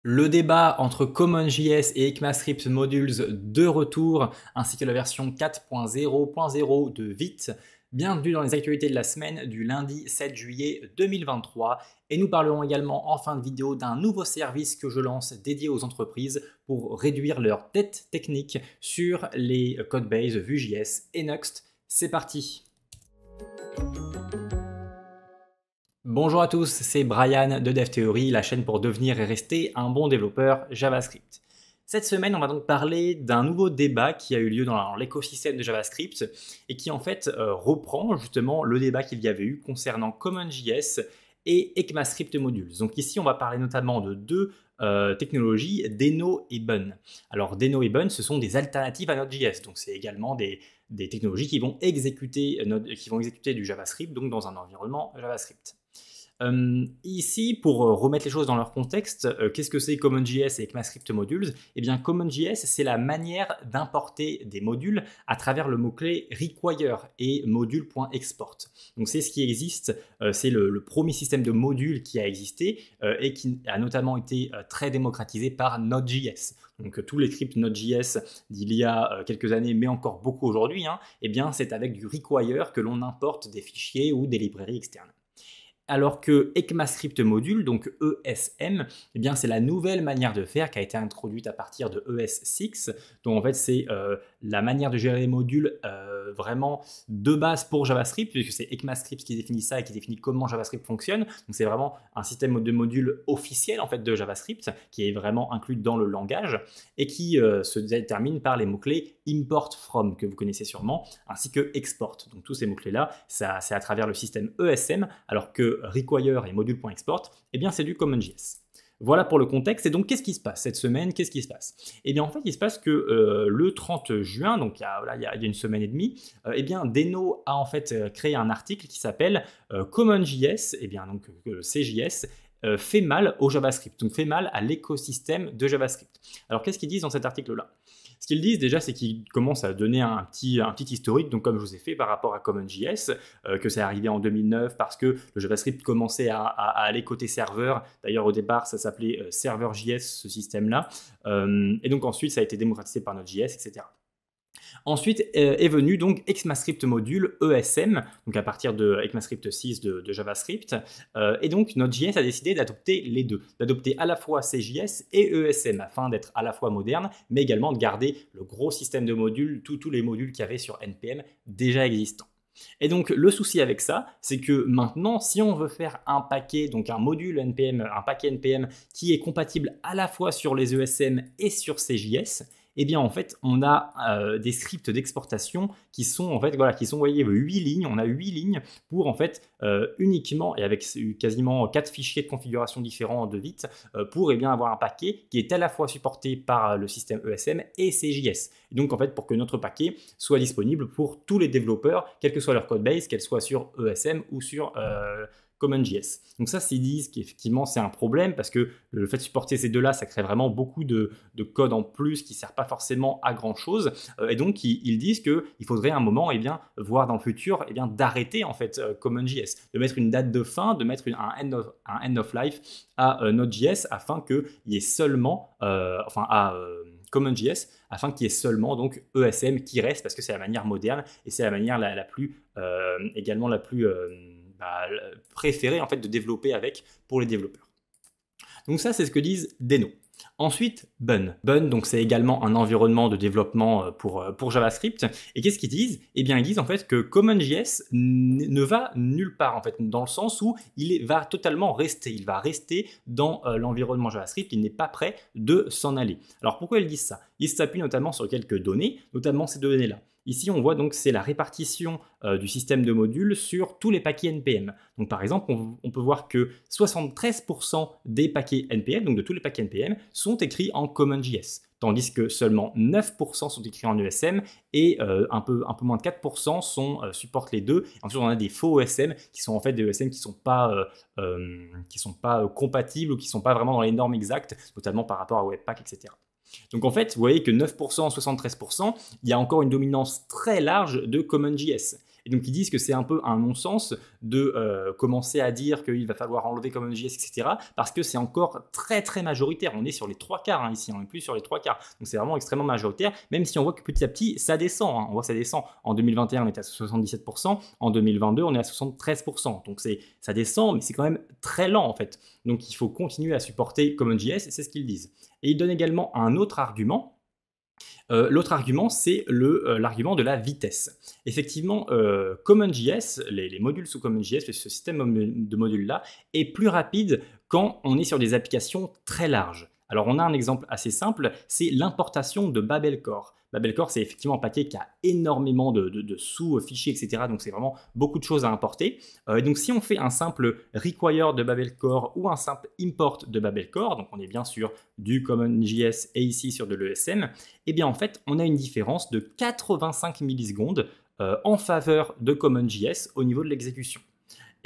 Le débat entre CommonJS et ECMAScript Modules de retour, ainsi que la version 4.0.0 de Vite. Bienvenue dans les actualités de la semaine du lundi 7 juillet 2023. Et nous parlerons également en fin de vidéo d'un nouveau service que je lance dédié aux entreprises pour réduire leur dette technique sur les codebases Vue.js et Nuxt. C'est parti! Bonjour à tous, c'est Brian de DevTheory, la chaîne pour devenir et rester un bon développeur JavaScript. Cette semaine, on va donc parler d'un nouveau débat qui a eu lieu dans l'écosystème de JavaScript et qui en fait reprend justement le débat qu'il y avait eu concernant CommonJS et ECMAScript Modules. Donc ici, on va parler notamment de deux technologies, Deno et Bun. Alors Deno et Bun, ce sont des alternatives à Node.js, donc c'est également des technologies qui vont exécuter du JavaScript donc dans un environnement JavaScript. Ici, pour remettre les choses dans leur contexte, qu'est-ce que c'est CommonJS et ECMAScript Modules? Eh bien, CommonJS, c'est la manière d'importer des modules à travers le mot-clé require et module.export. Donc, c'est ce qui existe, c'est le premier système de modules qui a existé et qui a notamment été très démocratisé par Node.js. Donc, tous les scripts Node.js d'il y a quelques années, mais encore beaucoup aujourd'hui, eh bien, c'est avec du require que l'on importe des fichiers ou des librairies externes. Alors que ECMAScript Module, donc ESM, eh bien c'est la nouvelle manière de faire qui a été introduite à partir de ES6. Donc en fait c'est la manière de gérer les modules vraiment de base pour JavaScript, puisque c'est ECMAScript qui définit ça et qui définit comment JavaScript fonctionne. Donc c'est vraiment un système de modules officiel en fait de JavaScript qui est vraiment inclus dans le langage et qui se détermine par les mots-clés import from que vous connaissez sûrement, ainsi que export. Donc tous ces mots-clés là, c'est à travers le système ESM, alors que require et module.export, eh bien c'est du CommonJS. Voilà pour le contexte. Et donc, qu'est-ce qui se passe cette semaine? Qu'est-ce qui se passe? Eh bien, en fait, il se passe que le 30 juin, donc il y a une semaine et demie, eh bien, Deno a en fait créé un article qui s'appelle CommonJS, eh bien, donc CJS, fait mal au JavaScript, donc fait mal à l'écosystème de JavaScript. Alors, qu'est-ce qu'ils disent dans cet article-là? Ce qu'ils disent déjà, c'est qu'ils commencent à donner un petit historique, donc comme je vous ai fait par rapport à CommonJS, que c'est arrivé en 2009 parce que le JavaScript commençait à aller côté serveur. D'ailleurs, au départ, ça s'appelait Server.js, ce système-là. Et donc ensuite, ça a été démocratisé par Node.js, etc. Ensuite est venu donc ECMAScript Module ESM, donc à partir de ECMAScript 6 de JavaScript. Et donc Node.js a décidé d'adopter les deux, d'adopter à la fois CJS et ESM afin d'être à la fois moderne, mais également de garder le gros système de modules, tous les modules qu'il y avait sur NPM déjà existants. Et donc le souci avec ça, c'est que maintenant, si on veut faire un paquet, donc un module NPM, un paquet NPM qui est compatible à la fois sur les ESM et sur CJS, eh bien en fait on a des scripts d'exportation qui sont en fait qui sont, vous voyez, 8 lignes. On a 8 lignes pour en fait uniquement et avec quasiment 4 fichiers de configuration différents de Vite pour bien avoir un paquet qui est à la fois supporté par le système ESM et CJS. Et donc en fait pour que notre paquet soit disponible pour tous les développeurs, quelle que soit leur codebase, qu'elle soit sur ESM ou sur CommonJS. Donc ça, ils disent qu'effectivement c'est un problème parce que le fait de supporter ces deux-là, ça crée vraiment beaucoup de code en plus qui ne sert pas forcément à grand-chose. Et donc ils disent qu'il faudrait un moment voir dans le futur d'arrêter en fait CommonJS, de mettre une date de fin, de mettre un end of life à Node.js afin qu'il y ait seulement, CommonJS, afin qu'il y ait seulement donc ESM qui reste parce que c'est la manière moderne et c'est la manière la plus préféré en fait de développer avec pour les développeurs. Donc ça, c'est ce que disent Deno. Ensuite, Bun. Bun, donc c'est également un environnement de développement pour JavaScript. Et qu'est-ce qu'ils disent? Eh bien, ils disent en fait que CommonJS ne va nulle part en fait, dans le sens où va totalement rester. Il va rester dans l'environnement JavaScript. Il n'est pas prêt de s'en aller. Alors pourquoi ils disent ça? Ils s'appuient notamment sur quelques données, notamment ces données-là. Ici, on voit donc c'est la répartition du système de modules sur tous les paquets NPM. Donc par exemple, on peut voir que 73% des paquets NPM, donc de tous les paquets NPM, sont écrits en CommonJS, tandis que seulement 9% sont écrits en ESM et un peu moins de 4% supportent les deux. Ensuite, on a des faux ESM qui sont en fait des ESM qui ne sont pas compatibles ou qui ne sont pas vraiment dans les normes exactes, notamment par rapport à Webpack, etc. Donc en fait, vous voyez que 9%, 73%, il y a encore une dominance très large de CommonJS. Et donc ils disent que c'est un peu un non-sens de commencer à dire qu'il va falloir enlever CommonJS, etc. parce que c'est encore très très majoritaire. On est sur les 3/4 ici, on n'est plus sur les 3/4. Donc c'est vraiment extrêmement majoritaire, même si on voit que petit à petit ça descend. On voit que ça descend. En 2021 on était à 77%, en 2022 on est à 73%. Donc ça descend, mais c'est quand même très lent en fait. Donc il faut continuer à supporter CommonJS, c'est ce qu'ils disent. Et ils donnent également un autre argument. L'autre argument, c'est l'argument de la vitesse. Effectivement, CommonJS, les modules sous CommonJS, ce système de modules-là, est plus rapide quand on est sur des applications très larges. Alors, on a un exemple assez simple, c'est l'importation de BabelCore. BabelCore, c'est effectivement un paquet qui a énormément de sous-fichiers, etc. Donc, c'est vraiment beaucoup de choses à importer. Et donc, si on fait un simple require de BabelCore ou un simple import de BabelCore, donc on est bien sûr du CommonJS et ici sur de l'ESM, eh bien, en fait, on a une différence de 85 millisecondes en faveur de CommonJS au niveau de l'exécution.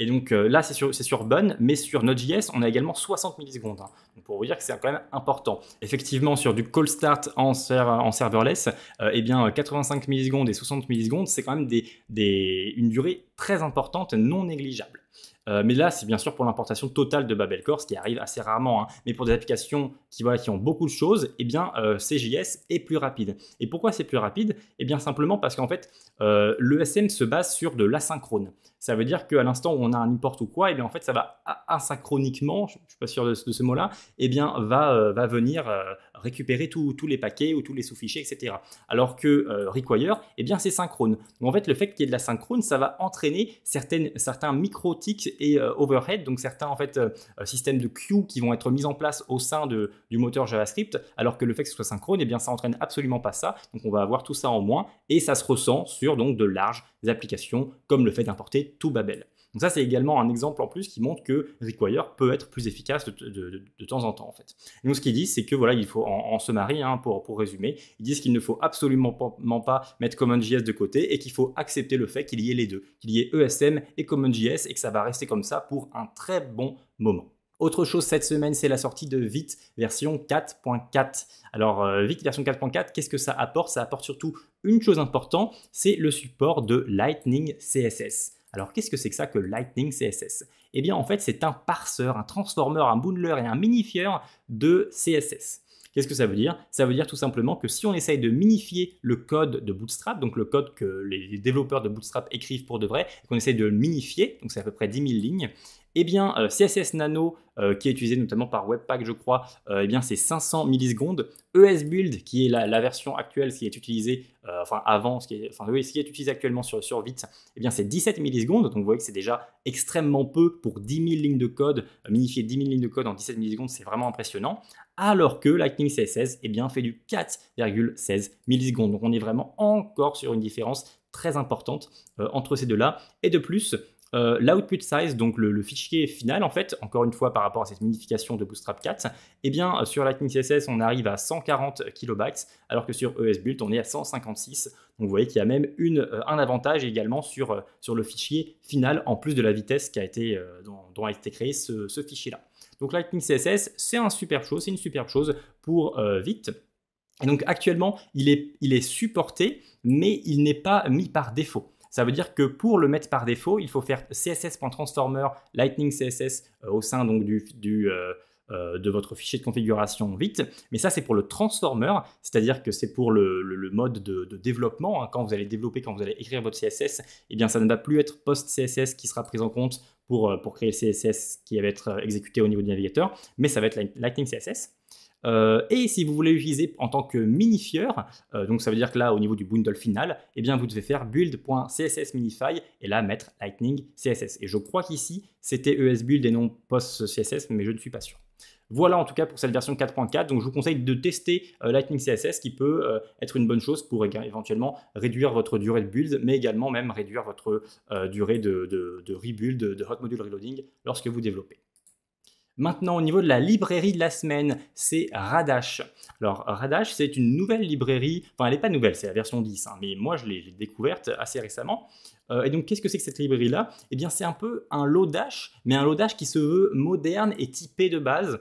Et donc là, c'est sur Bun, mais sur Node.js, on a également 60 millisecondes. Donc pour vous dire que c'est quand même important. Effectivement, sur du call start en serverless, eh bien 85 millisecondes et 60 millisecondes, c'est quand même une durée très importante, non négligeable. Mais là, c'est bien sûr pour l'importation totale de BabelCore, ce qui arrive assez rarement. Mais pour des applications qui ont beaucoup de choses, eh bien, CJS est plus rapide. Et pourquoi c'est plus rapide? Eh bien, simplement parce qu'en fait, l'ESM se base sur de l'asynchrone. Ça veut dire qu'à l'instant où on a un import ou quoi, eh bien, en fait, ça va asynchroniquement, je ne suis pas sûr de ce mot-là, eh bien, va venir récupérer tous les paquets ou tous les sous-fichiers, etc. Alors que require, eh bien, c'est synchrone. Donc, en fait, le fait qu'il y ait de la synchrone, ça va entraîner certains micro-tics et overhead, donc certains en fait, systèmes de queue qui vont être mis en place au sein du moteur JavaScript, alors que le fait que ce soit synchrone, eh bien, ça n'entraîne absolument pas ça. Donc, on va avoir tout ça en moins et ça se ressent sur donc, de larges applications comme le fait d'importer tout Babel. Donc ça, c'est également un exemple en plus qui montre que require peut être plus efficace de temps en temps en fait. Et donc ce qu'ils disent, c'est que voilà, il faut en summary, pour résumer, ils disent qu'il ne faut absolument pas mettre CommonJS de côté et qu'il faut accepter le fait qu'il y ait les deux, qu'il y ait ESM et CommonJS et que ça va rester comme ça pour un très bon moment. Autre chose cette semaine, c'est la sortie de Vite version 4.4. Alors Vite version 4.4, qu'est-ce que ça apporte? Ça apporte surtout une chose importante, c'est le support de Lightning CSS. Alors qu'est-ce que c'est que ça que Lightning CSS? Eh bien en fait c'est un parseur, un transformer, un bundler et un minifier de CSS. Qu'est-ce que ça veut dire? Ça veut dire tout simplement que si on essaye de minifier le code de Bootstrap, donc le code que les développeurs de Bootstrap écrivent pour de vrai, qu'on essaye de le minifier, donc c'est à peu près 10 000 lignes, eh bien, CSS Nano, qui est utilisé notamment par Webpack, je crois, eh bien, c'est 500 millisecondes. ESBuild, qui est la version actuelle, qui est utilisée, qui est utilisé actuellement sur Vite, eh bien, c'est 17 millisecondes. Donc, vous voyez que c'est déjà extrêmement peu pour 10 000 lignes de code. Minifier 10 000 lignes de code en 17 millisecondes, c'est vraiment impressionnant. Alors que Lightning CSS, eh bien, fait du 4,16 millisecondes. Donc, on est vraiment encore sur une différence très importante entre ces deux-là. Et de plus, l'output size, donc le fichier final, en fait, encore une fois par rapport à cette minification de Bootstrap 4, eh bien sur Lightning CSS, on arrive à 140 kilobytes, alors que sur ESBuild, on est à 156. Donc vous voyez qu'il y a même un avantage également sur le fichier final, en plus de la vitesse dont a été créé ce fichier-là. Donc Lightning CSS, c'est une superbe chose pour Vite. Et donc actuellement, il est supporté, mais il n'est pas mis par défaut. Ça veut dire que pour le mettre par défaut, il faut faire css.transformer lightning CSS au sein donc, de votre fichier de configuration Vite. Mais ça, c'est pour le transformer, c'est-à-dire que c'est pour le mode de développement. Quand vous allez développer, quand vous allez écrire votre CSS, eh bien, ça ne va plus être post-CSS qui sera pris en compte pour créer le CSS qui va être exécuté au niveau du navigateur, mais ça va être Lightning CSS. Et si vous voulez l'utiliser en tant que minifier, donc ça veut dire que là au niveau du bundle final, eh bien vous devez faire build.cssminify et là mettre Lightning CSS. Et je crois qu'ici c'était ESBuild et non post-CSS, mais je ne suis pas sûr. Voilà en tout cas pour cette version 4.4, donc je vous conseille de tester Lightning CSS qui peut être une bonne chose pour éventuellement réduire votre durée de build, mais également même réduire votre durée de rebuild, de hot module reloading lorsque vous développez. Maintenant, au niveau de la librairie de la semaine, c'est Radash. Alors, Radash, c'est une nouvelle librairie. Enfin, elle n'est pas nouvelle, c'est la version 10, mais moi, je l'ai découverte assez récemment. Et donc, qu'est-ce que c'est que cette librairie-là? Eh bien, c'est un peu un Lodash, mais un Lodash qui se veut moderne et typé de base.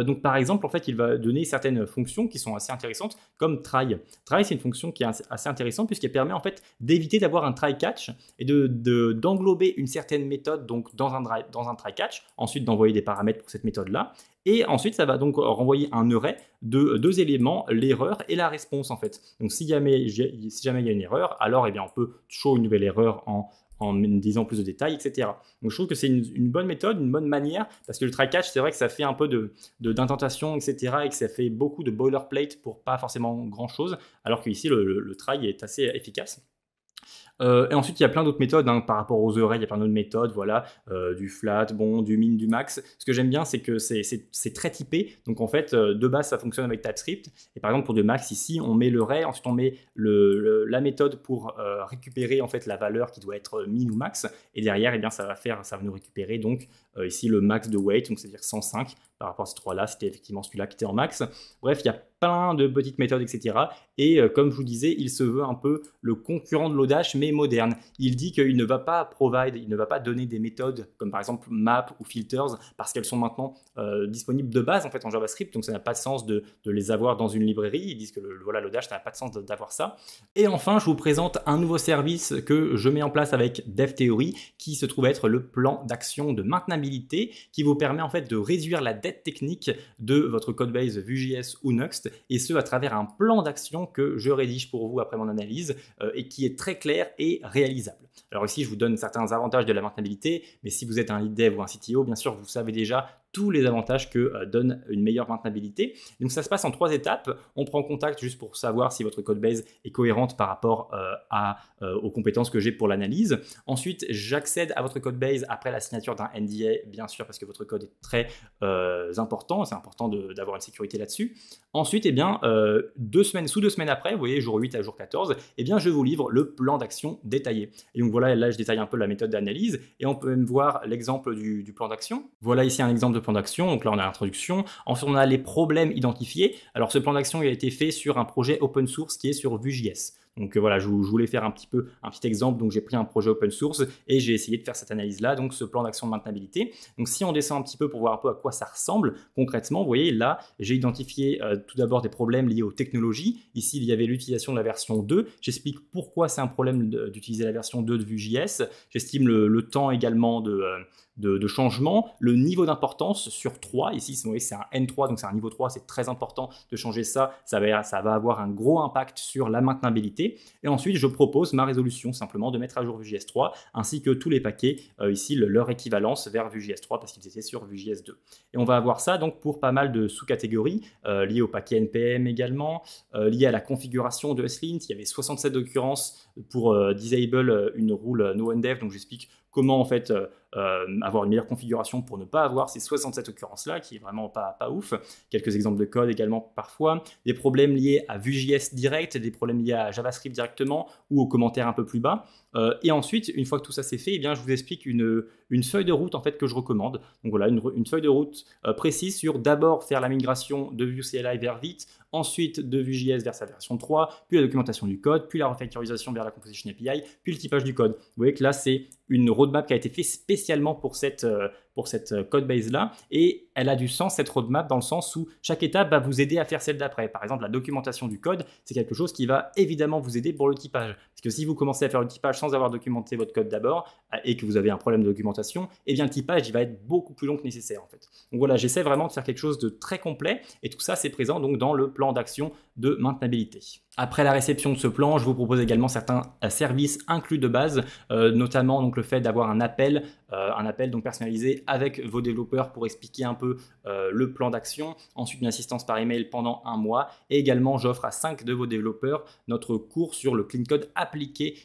Donc par exemple, en fait, il va donner certaines fonctions qui sont assez intéressantes, comme try. Try, c'est une fonction qui est assez intéressante puisqu'elle permet en fait d'éviter d'avoir un try catch et d'englober une certaine méthode donc dans un try catch, ensuite d'envoyer des paramètres pour cette méthode-là. Et ensuite, ça va donc renvoyer un array de deux éléments, l'erreur et la réponse en fait. Donc si jamais il y a une erreur, alors eh bien, on peut show une nouvelle erreur en disant plus de détails, etc. Donc je trouve que c'est une bonne méthode, une bonne manière, parce que le try catch, c'est vrai que ça fait un peu d'intentation, etc. et que ça fait beaucoup de boilerplate pour pas forcément grand chose, alors qu'ici le try est assez efficace. Et ensuite, il y a plein d'autres méthodes par rapport aux arrays, il y a plein d'autres méthodes, voilà, du flat, bon, du min, du max. Ce que j'aime bien, c'est que c'est très typé. Donc en fait, de base, ça fonctionne avec TypeScript. Et par exemple, pour du max, ici, on met l'array, ensuite on met la méthode pour récupérer en fait la valeur qui doit être min ou max. Et derrière, eh bien, ça va nous récupérer donc ici le max de weight, donc c'est-à-dire 105 par rapport à ces trois-là. C'était effectivement celui-là qui était en max. Bref, il y a plein de petites méthodes, etc. Et comme je vous disais, il se veut un peu le concurrent de Lodash, mais moderne. Il dit qu'il ne va pas il ne va pas donner des méthodes comme par exemple map ou filters parce qu'elles sont maintenant disponibles de base en fait en JavaScript, donc ça n'a pas de sens de les avoir dans une librairie. Ils disent que voilà, Lodash, ça n'a pas de sens d'avoir ça. Et enfin, je vous présente un nouveau service que je mets en place avec DevTheory qui se trouve être le plan d'action de maintenabilité qui vous permet en fait de réduire la dette technique de votre codebase Vue.js ou Nuxt, et ce à travers un plan d'action que je rédige pour vous après mon analyse et qui est très clair et réalisable. Alors ici, je vous donne certains avantages de la maintenabilité, mais si vous êtes un lead dev ou un CTO, bien sûr, vous savez déjà tous les avantages que donne une meilleure maintenabilité. Donc ça se passe en 3 étapes. On prend contact juste pour savoir si votre codebase est cohérente par rapport aux compétences que j'ai pour l'analyse. Ensuite, j'accède à votre codebase après la signature d'un NDA, bien sûr, parce que votre code est très important. C'est important d'avoir une sécurité là-dessus. Ensuite, eh bien, 2 semaines après, vous voyez, jour 8 à jour 14, eh bien, je vous livre le plan d'action détaillé. Et donc voilà, là, je détaille un peu la méthode d'analyse et on peut même voir l'exemple du plan d'action. Voilà ici un exemple de plan d'action. Donc là, on a l'introduction. Ensuite, on a les problèmes identifiés. Alors, ce plan d'action il a été fait sur un projet open source qui est sur Vue.js. Donc voilà, je voulais faire un petit exemple. Donc j'ai pris un projet open source et j'ai essayé de faire cette analyse-là, donc ce plan d'action de maintenabilité. Donc si on descend un petit peu pour voir un peu à quoi ça ressemble concrètement, vous voyez là, j'ai identifié tout d'abord des problèmes liés aux technologies. Ici, il y avait l'utilisation de la version 2. J'explique pourquoi c'est un problème d'utiliser la version 2 de Vue.js. J'estime le temps également de changement, le niveau d'importance sur 3. Ici, vous voyez, c'est un N3, donc c'est un niveau 3, c'est très important de changer ça. Ça va avoir un gros impact sur la maintenabilité. Et ensuite, je propose ma résolution, simplement de mettre à jour Vue.js 3, ainsi que tous les paquets, ici, leur équivalence vers Vue.js 3, parce qu'ils étaient sur Vue.js 2. Et on va avoir ça donc pour pas mal de sous-catégories, liées au paquet NPM également, liées à la configuration de SLint. Il y avait 67 occurrences pour disable une rule noOneDev, donc j'explique comment en fait avoir une meilleure configuration pour ne pas avoir ces 67 occurrences-là, qui est vraiment pas ouf. Quelques exemples de code également parfois. Des problèmes liés à Vue.js direct, des problèmes liés à JavaScript directement ou aux commentaires un peu plus bas. Et ensuite, une fois que tout ça c'est fait, eh bien, je vous explique une feuille de route en fait que je recommande. Donc voilà, une feuille de route précise sur d'abord faire la migration de Vue CLI vers Vite, ensuite de Vue.js vers sa version 3, puis la documentation du code, puis la refactorisation vers la Composition API, puis le typage du code. Vous voyez que là, c'est une roadmap qui a été faite spécialement pour cette codebase-là, et elle a du sens, cette roadmap, dans le sens où chaque étape va vous aider à faire celle d'après. Par exemple, la documentation du code, c'est quelque chose qui va évidemment vous aider pour le typage. Parce que si vous commencez à faire le typage sans avoir documenté votre code d'abord, et que vous avez un problème de documentation, eh bien le typage, il va être beaucoup plus long que nécessaire en fait. Donc voilà, j'essaie vraiment de faire quelque chose de très complet, et tout ça, c'est présent donc dans le plan d'action de maintenabilité. Après la réception de ce plan, je vous propose également certains services inclus de base, notamment donc le fait d'avoir un appel donc personnalisé avec vos développeurs pour expliquer un peu le plan d'action, ensuite une assistance par email pendant 1 mois, et également j'offre à 5 de vos développeurs notre cours sur le clean code appliqué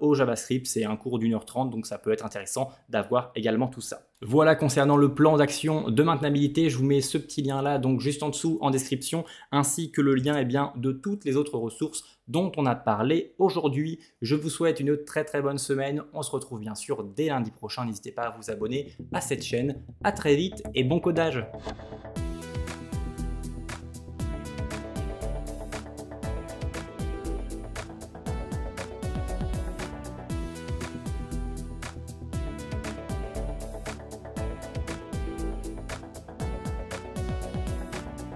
au JavaScript. C'est un cours d'1h30, donc ça peut être intéressant d'avoir également tout ça. Voilà concernant le plan d'action de maintenabilité, je vous mets ce petit lien là donc juste en dessous en description, ainsi que le lien de toutes les autres ressources dont on a parlé aujourd'hui. Je vous souhaite une très bonne semaine. On se retrouve bien sûr dès lundi prochain. N'hésitez pas à vous abonner à cette chaîne. À très vite et bon codage.